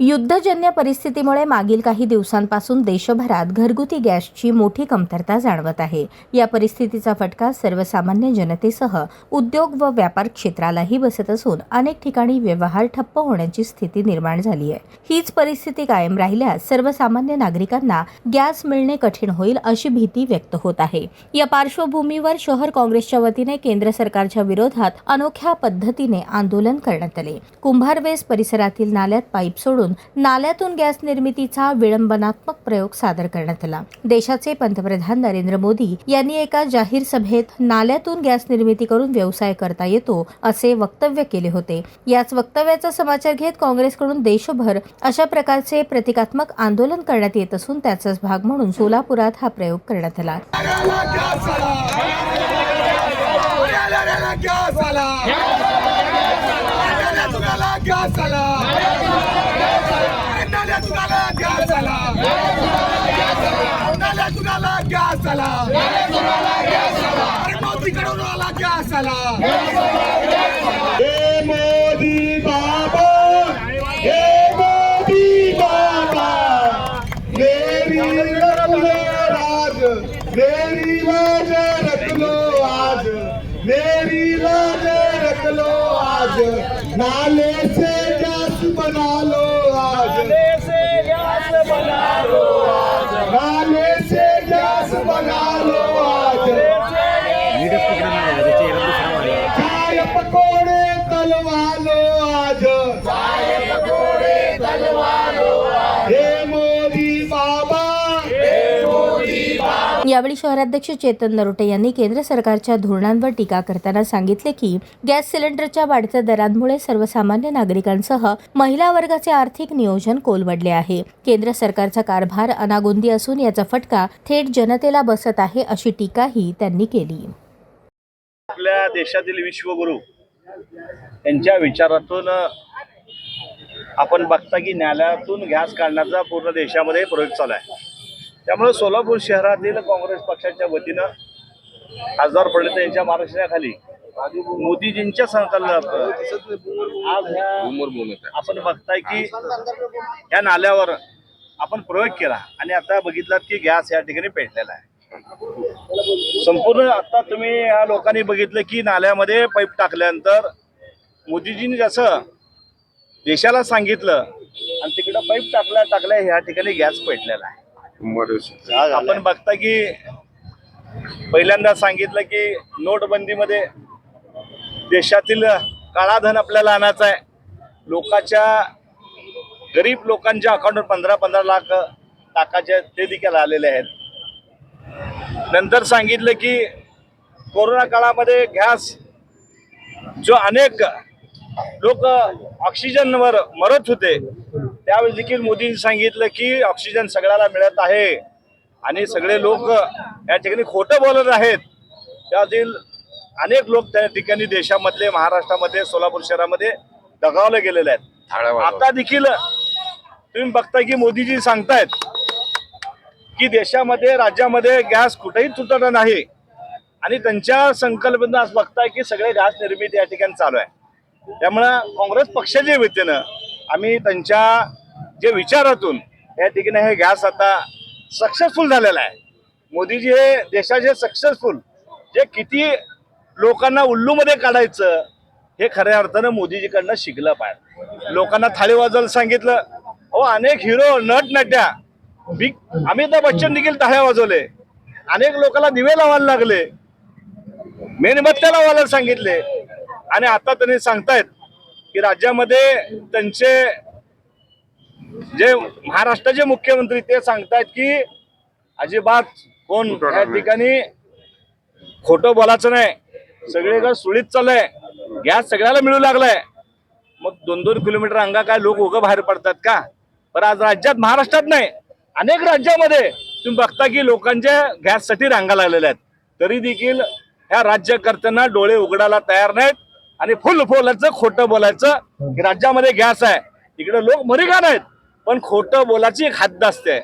युद्धजन्य परिस्थितीमुळे मागील काही दिवसांपासून देशभरात घरगुती गॅसची मोठी कमतरता जाणवत आहे। या परिस्थितीचा फटका सर्वसामान्य जनतेसह उद्योग व व्यापार क्षेत्रालाही बसत असून अनेक ठिकाणी व्यवहार ठप्प होण्याची स्थिती निर्माण झाली आहे। हीच परिस्थिती कायम राहिल्यास सर्वसामान्य नागरिकांना गॅस मिळणे कठीण होईल अशी भीती व्यक्त होत आहे। या पार्श्वभूमीवर शहर काँग्रेसच्या वतीने केंद्र सरकारच्या विरोधात अनोख्या पद्धतीने आंदोलन करण्यात आले। कुंभारवेस परिसरातील नाल्यात पाईप सोडून नाल्यातून गॅस निर्मितीचा विडंबनात्मक प्रयोग सादर करण्यात आला। देशाचे पंतप्रधान नरेंद्र मोदी यांनी एका जाहीर सभेत नाल्यातून गॅस निर्मिती करून व्यवसाय करता येतो असे वक्तव्य केले होते। याच वक्तव्याचा समाचार घेत काँग्रेसकडून देशभर अशा प्रकारचे प्रतिकात्मक आंदोलन करण्यात येत असून त्याचाच भाग म्हणून सोलापुरात हा प्रयोग करण्यात आला। मेरी लाज रख लो आज, मेरी लाज रख लो आज, नाले से गैस बना लो आज, नाले से गैस बना लो आज, नाले से गैस बना लो आज, चाय पकोड़े तलवा लो आज, चाय पकोड़े तलवा लो आज, हे मोदी बाबा। यावेळी शहराध्यक्ष चेतन नरोटे यांनी केंद्र सरकारच्या धोरणांवर टीका करताना सांगितले की गॅस सिलेंडरच्या वाढत्या दरांमुळे सर्वसामान्य नागरिकांसह महिला वर्गाचे आर्थिक नियोजन कोलमडले आहे। केंद्र सरकारचा कारभार अनागोंदी असून याचा फटका थेट जनतेला बसत आहे अशी टीकाही त्यांनी केली। आपल्या देशातील विश्वगुरू यांच्या विचारातून आपण बघता की नाल्यातून गॅस काढण्याचा पूर्ण देशामध्ये प्रयोग चालू आहे। त्यामुळे सोलापूर शहरातील काँग्रेस पक्षाच्या वतीनं खासदार पंडित यांच्या मार्गदर्शनाखाली मोदीजींच्या संकल्पनेत आज आपण बघताय की या नाल्यावर आपण प्रयोग केला आणि आता बघितलात की गॅस या ठिकाणी पेटलेला आहे। संपूर्ण आता तुम्ही या लोकांनी बघितलं की नाल्यामध्ये पाईप टाकल्यानंतर मोदीजींनी जसं देशाला सांगितलं आणि तिकडं पाईप टाकल्या ह्या ठिकाणी गॅस पेटलेला आहे। आपण बघता की पहिल्यांदा सांगितलं की नोटबंदीमध्ये देशातील काळा धन आपल्याला आणायचा आहे। लोकांच्या गरीब लोकांच्या अकाउंटवर 15-15 लाख टाकायचे ते देखील आलेले आहेत। नंतर सांगितलं की कोरोना काळामध्ये गॅस जो अनेक लोक ऑक्सिजनवर मरत होते त्यावेळी देखील मोदींनी सांगितलं की ऑक्सिजन सगळ्याला मिळत आहे आणि सगळे लोक या ठिकाणी खोटं बोलत आहेत। त्यातील अनेक लोक त्या ठिकाणी देशामधले महाराष्ट्रामध्ये सोलापूर शहरामध्ये दगावले गेलेले आहेत। आता देखील तुम्ही बघता की मोदीजी सांगतायत की देशामध्ये राज्यामध्ये गॅस कुठेही तुटत नाही आणि त्यांच्या संकल्पनेत आज बघताय की सगळे गॅस निर्मिती या ठिकाणी चालू आहे। त्यामुळं काँग्रेस पक्षाच्या वतीनं आम्ही त्यांच्या जे विचारातून या ठिकाणी हे गॅस आता सक्सेसफुल झालेला आहे। मोदीजी हे देशाचे सक्सेसफुल जे किती लोकांना उल्लूमध्ये काढायचं हे खऱ्या अर्थानं मोदीजीकडनं शिकलं पाहिजे। लोकांना थाळी वाजवायला सांगितलं। अनेक हिरो नट नट्या अमिताभ बच्चन देखील टाळ्या वाजवले। अनेक लोकांना दिवे लावायला लागले, मेणबत्त्या लावायला सांगितले आणि आता त्यांनी सांगतायत की राज्यामध्ये त्यांचे जे महाराष्ट्राचे मुख्यमंत्री ते सांगतायत की अजिबात कोण या ठिकाणी खोटं बोलायचं नाही, सगळीकडे सुळीत चाललंय, गॅस सगळ्याला मिळू लागलाय। मग 2-2 किलोमीटर अंगा काय लोक उगं बाहेर पडतात का? पण आज राज्यात महाराष्ट्रात नाही अनेक राज्यामध्ये तुम्ही बघता की लोकांच्या गॅससाठी रांगा लागलेल्या आहेत, तरी देखील ह्या राज्यकर्त्यांना डोळे उघडायला तयार नाहीत आणि फुल बोलायचं खोटं बोलायचं की राज्यामध्ये गॅस आहे, तिकडे लोक मरी का नाहीत, पण खोटं बोलायची एक हद्द असते।